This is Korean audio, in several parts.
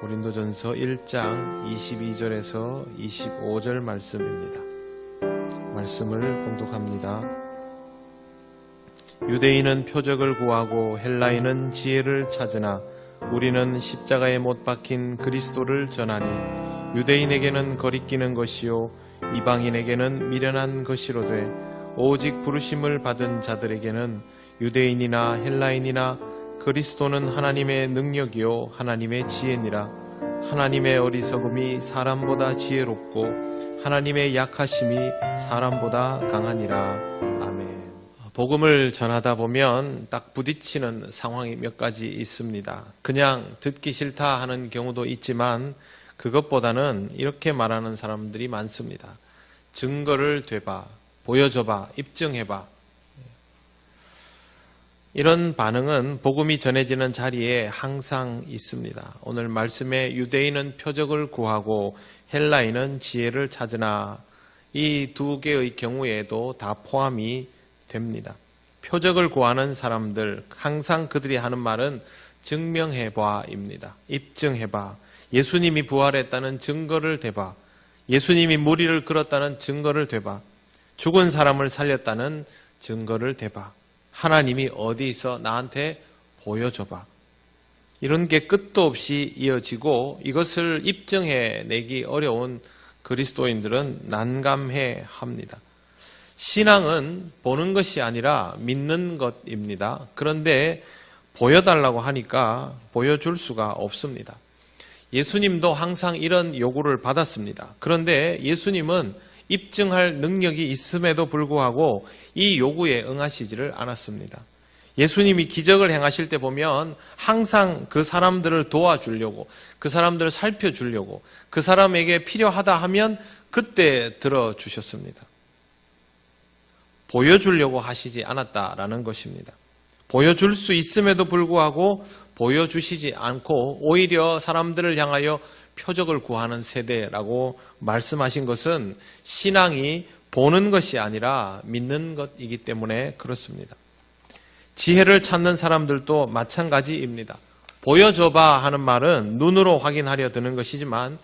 고린도전서 1장 22절에서 25절 말씀입니다. 말씀을 봉독합니다. 유대인은 표적을 구하고 헬라인은 지혜를 찾으나 우리는 십자가에 못 박힌 그리스도를 전하니 유대인에게는 거리끼는 것이요 이방인에게는 미련한 것이로되 오직 부르심을 받은 자들에게는 유대인이나 헬라인이나 그리스도는 하나님의 능력이요 하나님의 지혜니라. 하나님의 어리석음이 사람보다 지혜롭고 하나님의 약하심이 사람보다 강하니라. 아멘. 복음을 전하다 보면 딱 부딪히는 상황이 몇 가지 있습니다. 그냥 듣기 싫다 하는 경우도 있지만 그것보다는 이렇게 말하는 사람들이 많습니다. 증거를 대봐, 보여줘봐, 입증해봐. 이런 반응은 복음이 전해지는 자리에 항상 있습니다. 오늘 말씀에 유대인은 표적을 구하고 헬라인은 지혜를 찾으나 이 두 개의 경우에도 다 포함이 됩니다. 표적을 구하는 사람들, 항상 그들이 하는 말은 증명해봐입니다. 입증해봐. 예수님이 부활했다는 증거를 대봐. 예수님이 무리를 끌었다는 증거를 대봐. 죽은 사람을 살렸다는 증거를 대봐. 하나님이 어디서 나한테 보여줘봐. 이런 게 끝도 없이 이어지고 이것을 입증해내기 어려운 그리스도인들은 난감해 합니다. 신앙은 보는 것이 아니라 믿는 것입니다. 그런데 보여달라고 하니까 보여줄 수가 없습니다. 예수님도 항상 이런 요구를 받았습니다. 그런데 예수님은 입증할 능력이 있음에도 불구하고 이 요구에 응하시지를 않았습니다. 예수님이 기적을 행하실 때 보면 항상 그 사람들을 도와주려고, 그 사람들을 살펴주려고, 그 사람에게 필요하다 하면 그때 들어주셨습니다. 보여주려고 하시지 않았다라는 것입니다. 보여줄 수 있음에도 불구하고 보여주시지 않고 오히려 사람들을 향하여 표적을 구하는 세대라고 말씀하신 것은 신앙이 보는 것이 아니라 믿는 것이기 때문에 그렇습니다. 지혜를 찾는 사람들도 마찬가지입니다. 보여줘봐 하는 말은 눈으로 확인하려 드는 것이지만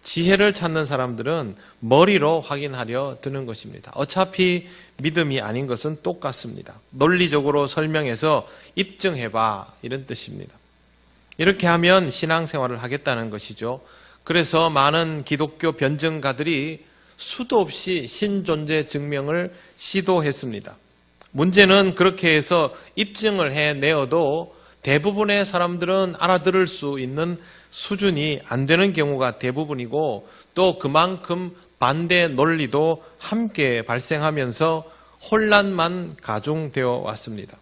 지혜를 찾는 사람들은 머리로 확인하려 드는 것입니다. 어차피 믿음이 아닌 것은 똑같습니다. 논리적으로 설명해서 입증해봐 이런 뜻입니다. 이렇게 하면 신앙생활을 하겠다는 것이죠. 그래서 많은 기독교 변증가들이 수도 없이 신존재 증명을 시도했습니다. 문제는 그렇게 해서 입증을 해내어도 대부분의 사람들은 알아들을 수 있는 수준이 안 되는 경우가 대부분이고 또 그만큼 반대 논리도 함께 발생하면서 혼란만 가중되어 왔습니다.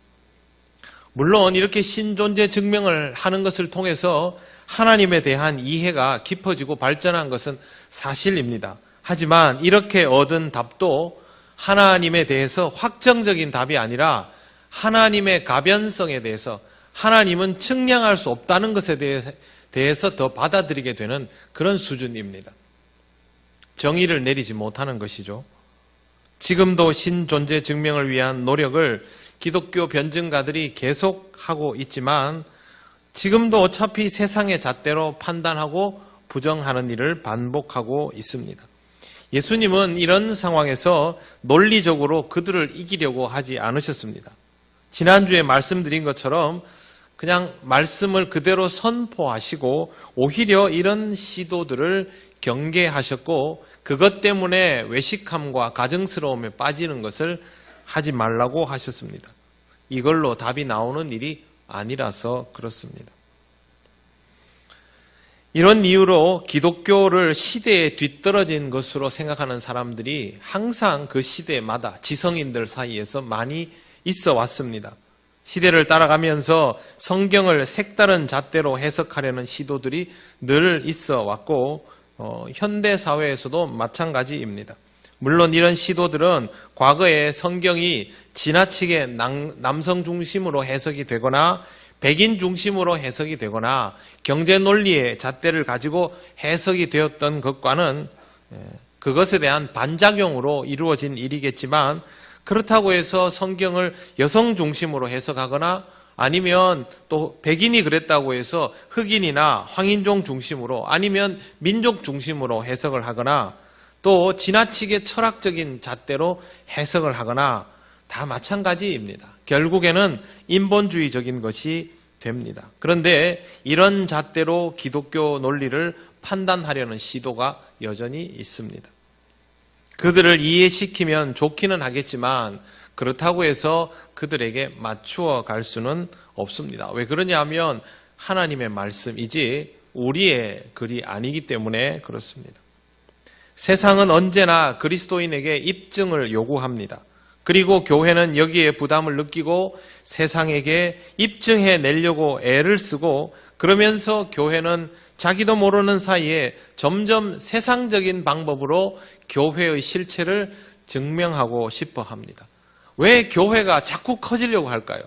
물론 이렇게 신존재 증명을 하는 것을 통해서 하나님에 대한 이해가 깊어지고 발전한 것은 사실입니다. 하지만 이렇게 얻은 답도 하나님에 대해서 확정적인 답이 아니라 하나님의 가변성에 대해서 하나님은 측량할 수 없다는 것에 대해서 더 받아들이게 되는 그런 수준입니다. 정의를 내리지 못하는 것이죠. 지금도 신존재 증명을 위한 노력을 기독교 변증가들이 계속하고 있지만 지금도 어차피 세상의 잣대로 판단하고 부정하는 일을 반복하고 있습니다. 예수님은 이런 상황에서 논리적으로 그들을 이기려고 하지 않으셨습니다. 지난주에 말씀드린 것처럼 그냥 말씀을 그대로 선포하시고 오히려 이런 시도들을 경계하셨고 그것 때문에 외식함과 가증스러움에 빠지는 것을 하지 말라고 하셨습니다. 이걸로 답이 나오는 일이 아니라서 그렇습니다. 이런 이유로 기독교를 시대에 뒤떨어진 것으로 생각하는 사람들이 항상 그 시대마다 지성인들 사이에서 많이 있어 왔습니다. 시대를 따라가면서 성경을 색다른 잣대로 해석하려는 시도들이 늘 있어 왔고 현대 사회에서도 마찬가지입니다. 물론 이런 시도들은 과거에 성경이 지나치게 남성 중심으로 해석이 되거나 백인 중심으로 해석이 되거나 경제 논리의 잣대를 가지고 해석이 되었던 것과는 그것에 대한 반작용으로 이루어진 일이겠지만 그렇다고 해서 성경을 여성 중심으로 해석하거나 아니면 또 백인이 그랬다고 해서 흑인이나 황인종 중심으로 아니면 민족 중심으로 해석을 하거나 또 지나치게 철학적인 잣대로 해석을 하거나 다 마찬가지입니다. 결국에는 인본주의적인 것이 됩니다. 그런데 이런 잣대로 기독교 논리를 판단하려는 시도가 여전히 있습니다. 그들을 이해시키면 좋기는 하겠지만 그렇다고 해서 그들에게 맞추어 갈 수는 없습니다. 왜 그러냐면 하나님의 말씀이지 우리의 글이 아니기 때문에 그렇습니다. 세상은 언제나 그리스도인에게 입증을 요구합니다. 그리고 교회는 여기에 부담을 느끼고 세상에게 입증해 내려고 애를 쓰고 그러면서 교회는 자기도 모르는 사이에 점점 세상적인 방법으로 교회의 실체를 증명하고 싶어 합니다. 왜 교회가 자꾸 커지려고 할까요?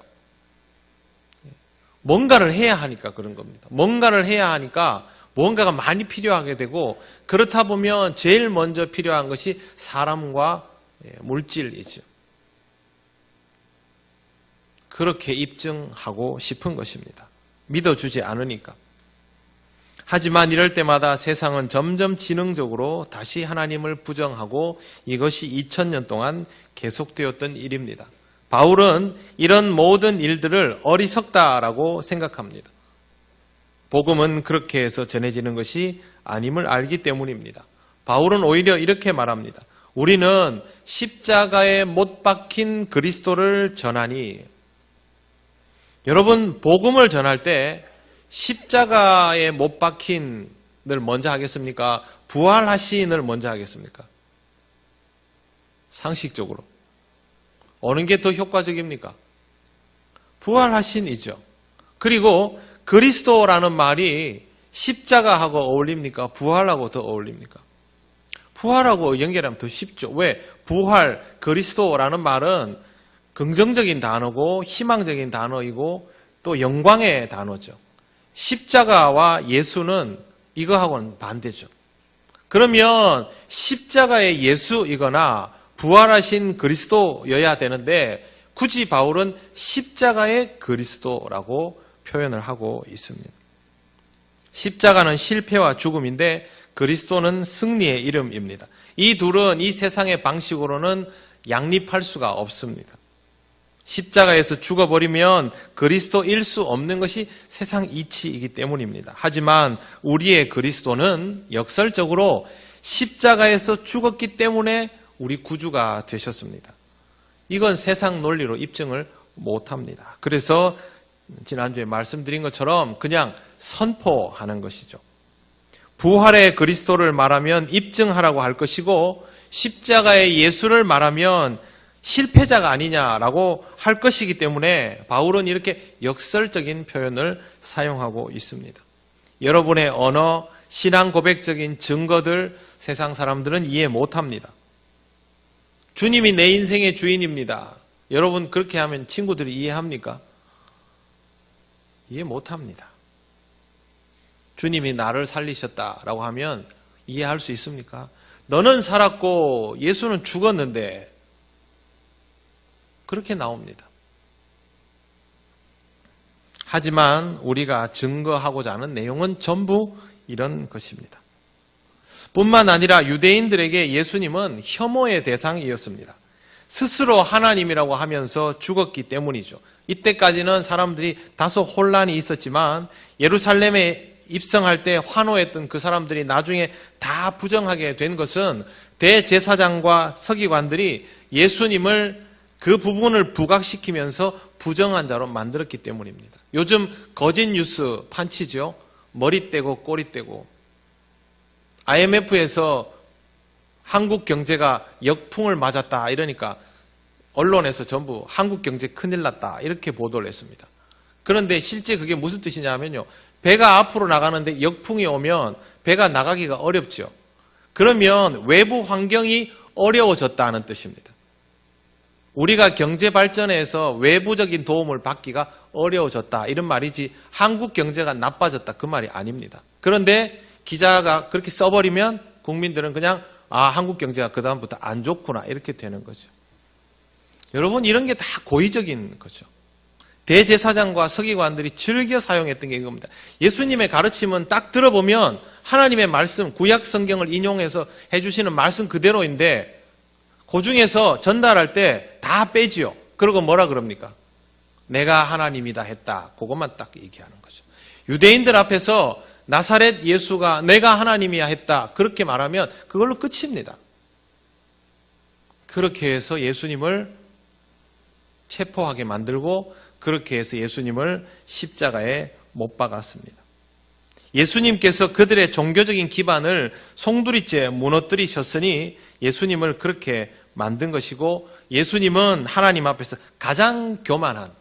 뭔가를 해야 하니까 그런 겁니다. 뭔가를 해야 하니까 뭔가가 많이 필요하게 되고 그렇다 보면 제일 먼저 필요한 것이 사람과 물질이죠. 그렇게 입증하고 싶은 것입니다. 믿어주지 않으니까. 하지만 이럴 때마다 세상은 점점 지능적으로 다시 하나님을 부정하고 이것이 2000년 동안 계속되었던 일입니다. 바울은 이런 모든 일들을 어리석다라고 생각합니다. 복음은 그렇게 해서 전해지는 것이 아님을 알기 때문입니다. 바울은 오히려 이렇게 말합니다. 우리는 십자가에 못 박힌 그리스도를 전하니 여러분 복음을 전할 때 십자가에 못 박힌을 먼저 하겠습니까? 부활하신을 먼저 하겠습니까? 상식적으로 어느 게 더 효과적입니까? 부활하신이죠. 그리고 그리스도라는 말이 십자가하고 어울립니까? 부활하고 더 어울립니까? 부활하고 연결하면 더 쉽죠. 왜? 부활, 그리스도라는 말은 긍정적인 단어고 희망적인 단어이고 또 영광의 단어죠. 십자가와 예수는 이거하고는 반대죠. 그러면 십자가의 예수이거나 부활하신 그리스도여야 되는데 굳이 바울은 십자가의 그리스도라고 표현을 하고 있습니다. 십자가는 실패와 죽음인데 그리스도는 승리의 이름입니다. 이 둘은 이 세상의 방식으로는 양립할 수가 없습니다. 십자가에서 죽어버리면 그리스도일 수 없는 것이 세상 이치이기 때문입니다. 하지만 우리의 그리스도는 역설적으로 십자가에서 죽었기 때문에 우리 구주가 되셨습니다. 이건 세상 논리로 입증을 못합니다. 그래서 지난주에 말씀드린 것처럼 그냥 선포하는 것이죠. 부활의 그리스도를 말하면 입증하라고 할 것이고 십자가의 예수를 말하면 실패자가 아니냐라고 할 것이기 때문에 바울은 이렇게 역설적인 표현을 사용하고 있습니다. 여러분의 언어, 신앙 고백적인 증거들 세상 사람들은 이해 못합니다. 주님이 내 인생의 주인입니다. 여러분 그렇게 하면 친구들이 이해합니까? 이해 못합니다. 주님이 나를 살리셨다라고 하면 이해할 수 있습니까? 너는 살았고 예수는 죽었는데 그렇게 나옵니다. 하지만 우리가 증거하고자 하는 내용은 전부 이런 것입니다. 뿐만 아니라 유대인들에게 예수님은 혐오의 대상이었습니다. 스스로 하나님이라고 하면서 죽었기 때문이죠. 이때까지는 사람들이 다소 혼란이 있었지만 예루살렘에 입성할 때 환호했던 그 사람들이 나중에 다 부정하게 된 것은 대제사장과 서기관들이 예수님을 그 부분을 부각시키면서 부정한 자로 만들었기 때문입니다. 요즘 거짓 뉴스 판치죠. 머리 떼고 꼬리 떼고. IMF에서 한국 경제가 역풍을 맞았다 이러니까 언론에서 전부 한국 경제 큰일 났다 이렇게 보도를 했습니다. 그런데 실제 그게 무슨 뜻이냐면요. 배가 앞으로 나가는데 역풍이 오면 배가 나가기가 어렵죠. 그러면 외부 환경이 어려워졌다는 뜻입니다. 우리가 경제 발전에서 외부적인 도움을 받기가 어려워졌다 이런 말이지 한국 경제가 나빠졌다 그 말이 아닙니다. 그런데 기자가 그렇게 써버리면 국민들은 그냥 한국 경제가 그다음부터 안 좋구나 이렇게 되는 거죠. 여러분 이런 게 다 고의적인 거죠. 대제사장과 서기관들이 즐겨 사용했던 게 이겁니다. 예수님의 가르침은 딱 들어보면 하나님의 말씀, 구약 성경을 인용해서 해주시는 말씀 그대로인데 그 중에서 전달할 때 다 빼지요. 그리고 뭐라 그럽니까? 내가 하나님이다 했다. 그것만 딱 얘기하는 거죠. 유대인들 앞에서 나사렛 예수가 내가 하나님이야 했다. 그렇게 말하면 그걸로 끝입니다. 그렇게 해서 예수님을 체포하게 만들고 그렇게 해서 예수님을 십자가에 못 박았습니다. 예수님께서 그들의 종교적인 기반을 송두리째 무너뜨리셨으니 예수님을 그렇게 만든 것이고 예수님은 하나님 앞에서 가장 교만한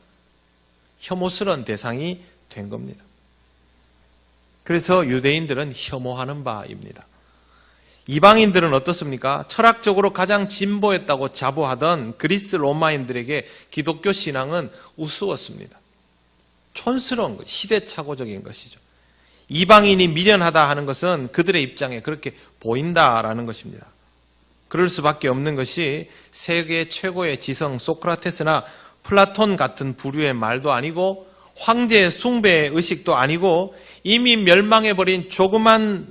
혐오스러운 대상이 된 겁니다. 그래서 유대인들은 혐오하는 바입니다. 이방인들은 어떻습니까? 철학적으로 가장 진보했다고 자부하던 그리스 로마인들에게 기독교 신앙은 우스웠습니다. 촌스러운 것, 시대착오적인 것이죠. 이방인이 미련하다 하는 것은 그들의 입장에 그렇게 보인다라는 것입니다. 그럴 수밖에 없는 것이 세계 최고의 지성 소크라테스나 플라톤 같은 부류의 말도 아니고 황제 숭배의 의식도 아니고 이미 멸망해버린 조그만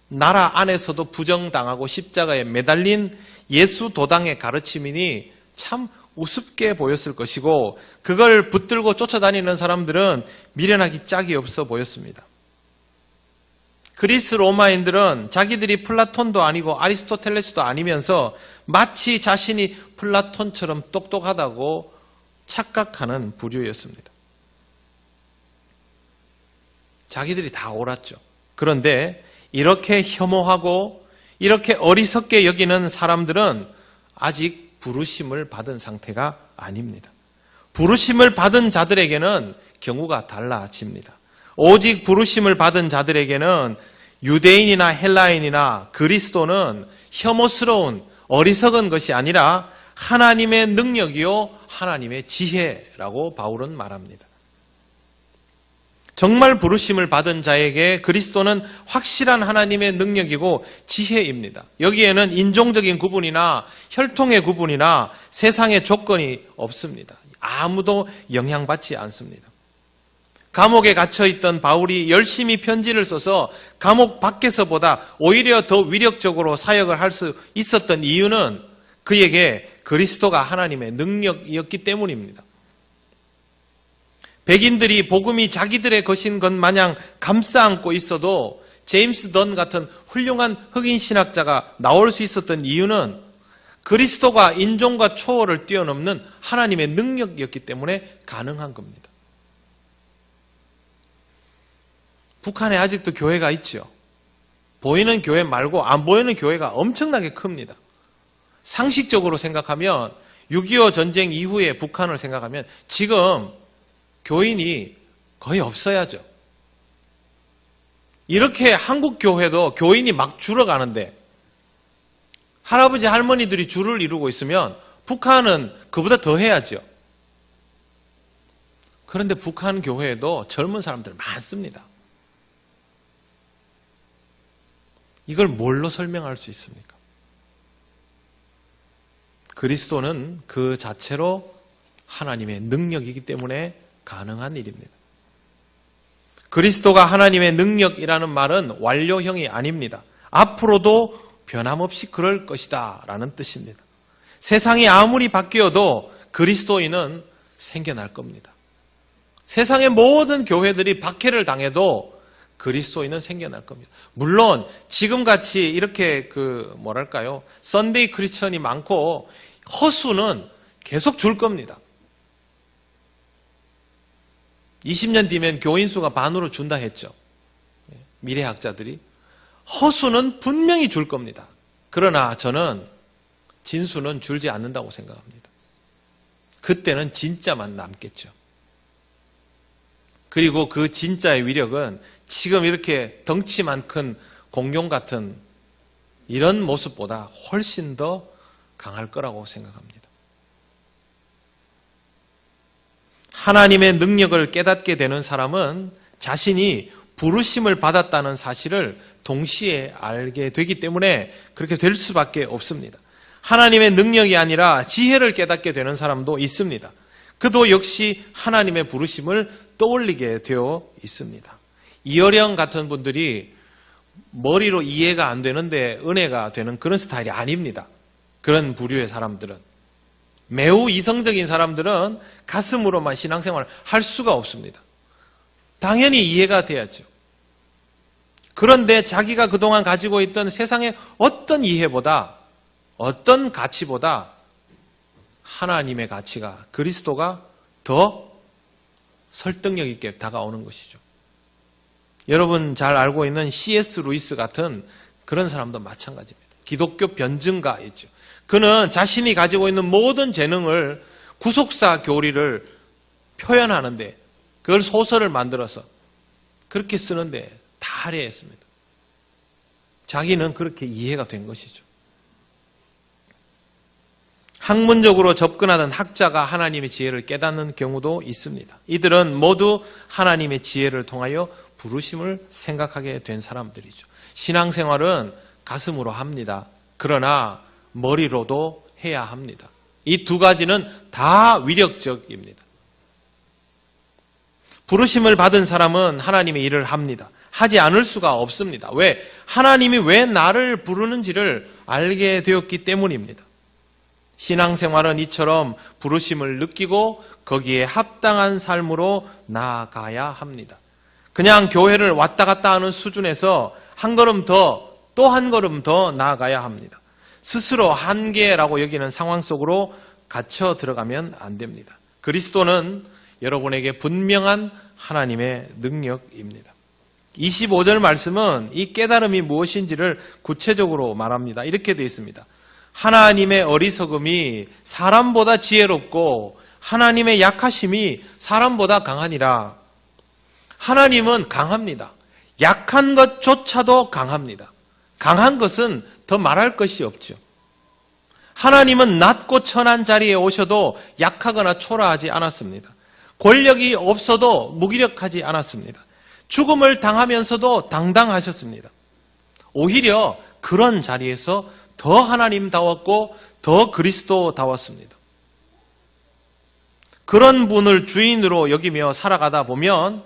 나라 안에서도 부정당하고 십자가에 매달린 예수 도당의 가르침이니 참 우습게 보였을 것이고 그걸 붙들고 쫓아다니는 사람들은 미련하기 짝이 없어 보였습니다. 그리스 로마인들은 자기들이 플라톤도 아니고 아리스토텔레스도 아니면서 마치 자신이 플라톤처럼 똑똑하다고 착각하는 부류였습니다. 자기들이 다 옳았죠. 그런데 이렇게 혐오하고 이렇게 어리석게 여기는 사람들은 아직 부르심을 받은 상태가 아닙니다. 부르심을 받은 자들에게는 경우가 달라집니다. 오직 부르심을 받은 자들에게는 유대인이나 헬라인이나 그리스도는 혐오스러운 어리석은 것이 아니라 하나님의 능력이요 하나님의 지혜라고 바울은 말합니다. 정말 부르심을 받은 자에게 그리스도는 확실한 하나님의 능력이고 지혜입니다. 여기에는 인종적인 구분이나 혈통의 구분이나 세상의 조건이 없습니다. 아무도 영향받지 않습니다. 감옥에 갇혀있던 바울이 열심히 편지를 써서 감옥 밖에서보다 오히려 더 위력적으로 사역을 할 수 있었던 이유는 그에게 그리스도가 하나님의 능력이었기 때문입니다. 백인들이 복음이 자기들의 것인 것 마냥 감싸 안고 있어도 제임스 던 같은 훌륭한 흑인 신학자가 나올 수 있었던 이유는 그리스도가 인종과 초월을 뛰어넘는 하나님의 능력이었기 때문에 가능한 겁니다. 북한에 아직도 교회가 있죠. 보이는 교회 말고 안 보이는 교회가 엄청나게 큽니다. 상식적으로 생각하면 6.25 전쟁 이후에 북한을 생각하면 지금 교인이 거의 없어야죠. 이렇게 한국 교회도 교인이 막 줄어가는데 할아버지 할머니들이 줄을 이루고 있으면 북한은 그보다 더 해야죠. 그런데 북한 교회에도 젊은 사람들 많습니다. 이걸 뭘로 설명할 수 있습니까? 그리스도는 그 자체로 하나님의 능력이기 때문에 가능한 일입니다. 그리스도가 하나님의 능력이라는 말은 완료형이 아닙니다. 앞으로도 변함없이 그럴 것이다 라는 뜻입니다. 세상이 아무리 바뀌어도 그리스도인은 생겨날 겁니다. 세상의 모든 교회들이 박해를 당해도 그리스도인은 생겨날 겁니다. 물론 지금같이 이렇게 썬데이 크리스천이 많고 허수는 계속 줄 겁니다. 20년 뒤면 교인 수가 반으로 준다 했죠. 미래학자들이. 허수는 분명히 줄 겁니다. 그러나 저는 진수는 줄지 않는다고 생각합니다. 그때는 진짜만 남겠죠. 그리고 그 진짜의 위력은 지금 이렇게 덩치만 큰 공룡 같은 이런 모습보다 훨씬 더 강할 거라고 생각합니다. 하나님의 능력을 깨닫게 되는 사람은 자신이 부르심을 받았다는 사실을 동시에 알게 되기 때문에 그렇게 될 수밖에 없습니다. 하나님의 능력이 아니라 지혜를 깨닫게 되는 사람도 있습니다. 그도 역시 하나님의 부르심을 떠올리게 되어 있습니다. 이어령 같은 분들이 머리로 이해가 안 되는데 은혜가 되는 그런 스타일이 아닙니다. 그런 부류의 사람들은. 매우 이성적인 사람들은 가슴으로만 신앙생활을 할 수가 없습니다. 당연히 이해가 돼야죠. 그런데 자기가 그동안 가지고 있던 세상의 어떤 이해보다, 어떤 가치보다 하나님의 가치가, 그리스도가 더 설득력 있게 다가오는 것이죠. 여러분 잘 알고 있는 C.S. 루이스 같은 그런 사람도 마찬가지입니다. 기독교 변증가였죠. 그는 자신이 가지고 있는 모든 재능을 구속사 교리를 표현하는데, 그걸 소설을 만들어서 그렇게 쓰는데 다 할애했습니다. 자기는 그렇게 이해가 된 것이죠. 학문적으로 접근하던 학자가 하나님의 지혜를 깨닫는 경우도 있습니다. 이들은 모두 하나님의 지혜를 통하여 부르심을 생각하게 된 사람들이죠. 신앙생활은 가슴으로 합니다. 그러나 머리로도 해야 합니다. 이 두 가지는 다 위력적입니다. 부르심을 받은 사람은 하나님의 일을 합니다. 하지 않을 수가 없습니다. 왜? 하나님이 왜 나를 부르는지를 알게 되었기 때문입니다. 신앙생활은 이처럼 부르심을 느끼고 거기에 합당한 삶으로 나아가야 합니다. 그냥 교회를 왔다 갔다 하는 수준에서 한 걸음 더, 또 한 걸음 더 나아가야 합니다. 스스로 한계라고 여기는 상황 속으로 갇혀 들어가면 안 됩니다. 그리스도는 여러분에게 분명한 하나님의 능력입니다. 25절 말씀은 이 깨달음이 무엇인지를 구체적으로 말합니다. 이렇게 되어 있습니다. 하나님의 어리석음이 사람보다 지혜롭고 하나님의 약하심이 사람보다 강하니라. 하나님은 강합니다. 약한 것조차도 강합니다. 강한 것은 더 말할 것이 없죠. 하나님은 낮고 천한 자리에 오셔도 약하거나 초라하지 않았습니다. 권력이 없어도 무기력하지 않았습니다. 죽음을 당하면서도 당당하셨습니다. 오히려 그런 자리에서 더 하나님다웠고 더 그리스도다웠습니다. 그런 분을 주인으로 여기며 살아가다 보면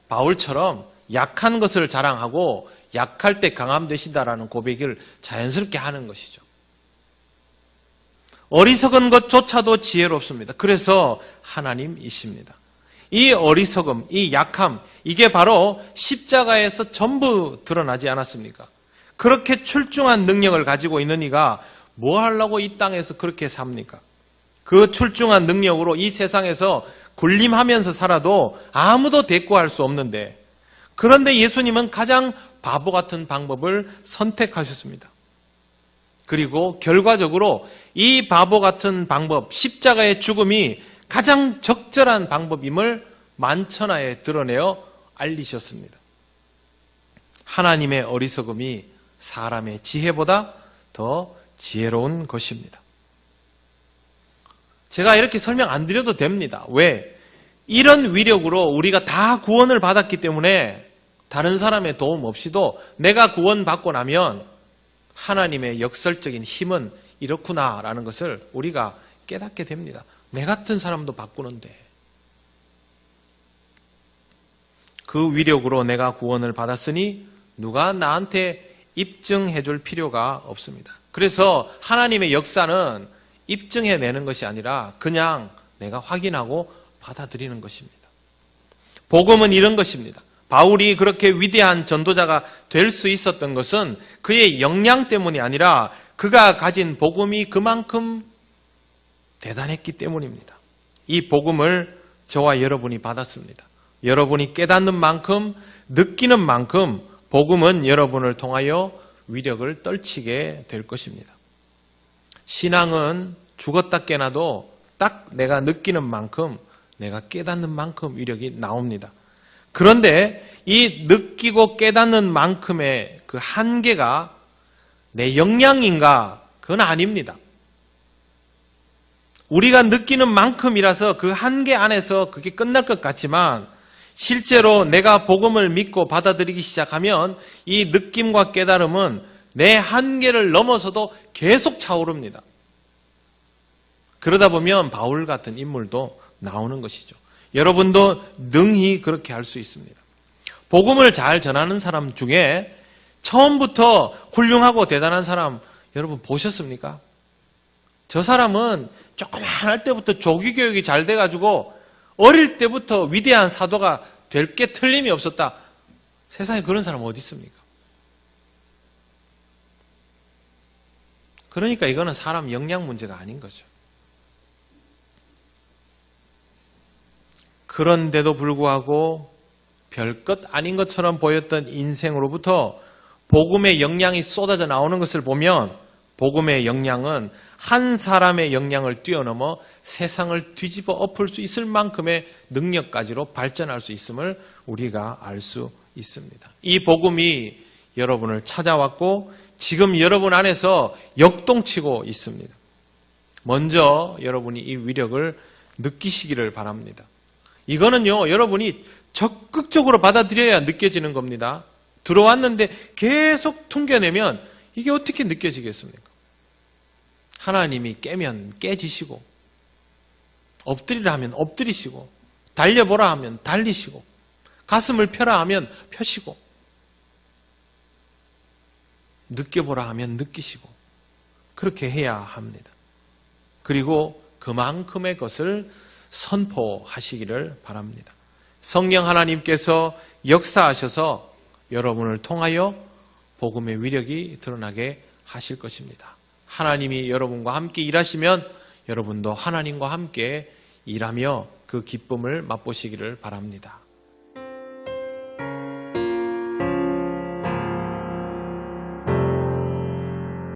바울처럼 약한 것을 자랑하고 약할 때 강함 되시다라는 고백을 자연스럽게 하는 것이죠. 어리석은 것조차도 지혜롭습니다. 그래서 하나님이십니다. 이 어리석음, 이 약함, 이게 바로 십자가에서 전부 드러나지 않았습니까? 그렇게 출중한 능력을 가지고 있는 이가 뭐 하려고 이 땅에서 그렇게 삽니까? 그 출중한 능력으로 이 세상에서 군림하면서 살아도 아무도 대꾸할 수 없는데, 그런데 예수님은 가장 바보 같은 방법을 선택하셨습니다. 그리고 결과적으로 이 바보 같은 방법, 십자가의 죽음이 가장 적절한 방법임을 만천하에 드러내어 알리셨습니다. 하나님의 어리석음이 사람의 지혜보다 더 지혜로운 것입니다. 제가 이렇게 설명 안 드려도 됩니다. 왜? 이런 위력으로 우리가 다 구원을 받았기 때문에 다른 사람의 도움 없이도 내가 구원받고 나면 하나님의 역설적인 힘은 이렇구나라는 것을 우리가 깨닫게 됩니다. 내 같은 사람도 바꾸는데. 그 위력으로 내가 구원을 받았으니 누가 나한테 입증해 줄 필요가 없습니다. 그래서 하나님의 역사는 입증해내는 것이 아니라 그냥 내가 확인하고 받아들이는 것입니다. 복음은 이런 것입니다. 바울이 그렇게 위대한 전도자가 될 수 있었던 것은 그의 역량 때문이 아니라 그가 가진 복음이 그만큼 대단했기 때문입니다. 이 복음을 저와 여러분이 받았습니다. 여러분이 깨닫는 만큼, 느끼는 만큼 복음은 여러분을 통하여 위력을 떨치게 될 것입니다. 신앙은 죽었다 깨나도 딱 내가 느끼는 만큼, 내가 깨닫는 만큼 위력이 나옵니다. 그런데 이 느끼고 깨닫는 만큼의 그 한계가 내 역량인가? 그건 아닙니다. 우리가 느끼는 만큼이라서 그 한계 안에서 그게 끝날 것 같지만 실제로 내가 복음을 믿고 받아들이기 시작하면 이 느낌과 깨달음은 내 한계를 넘어서도 계속 차오릅니다. 그러다 보면 바울 같은 인물도 나오는 것이죠. 여러분도 능히 그렇게 할 수 있습니다. 복음을 잘 전하는 사람 중에 처음부터 훌륭하고 대단한 사람 여러분 보셨습니까? 저 사람은 조그만할 때부터 조기 교육이 잘 돼가지고 어릴 때부터 위대한 사도가 될 게 틀림이 없었다. 세상에 그런 사람 어디 있습니까? 그러니까 이거는 사람 역량 문제가 아닌 거죠. 그런데도 불구하고 별것 아닌 것처럼 보였던 인생으로부터 복음의 역량이 쏟아져 나오는 것을 보면 복음의 역량은 한 사람의 역량을 뛰어넘어 세상을 뒤집어 엎을 수 있을 만큼의 능력까지로 발전할 수 있음을 우리가 알 수 있습니다. 이 복음이 여러분을 찾아왔고 지금 여러분 안에서 역동치고 있습니다. 먼저 여러분이 이 위력을 느끼시기를 바랍니다. 이거는요, 여러분이 적극적으로 받아들여야 느껴지는 겁니다. 들어왔는데 계속 퉁겨내면 이게 어떻게 느껴지겠습니까? 하나님이 깨면 깨지시고, 엎드리라 하면 엎드리시고, 달려보라 하면 달리시고, 가슴을 펴라 하면 펴시고, 느껴보라 하면 느끼시고, 그렇게 해야 합니다. 그리고 그만큼의 것을 선포하시기를 바랍니다. 성령 하나님께서 역사하셔서 여러분을 통하여 복음의 위력이 드러나게 하실 것입니다. 하나님이 여러분과 함께 일하시면 여러분도 하나님과 함께 일하며 그 기쁨을 맛보시기를 바랍니다.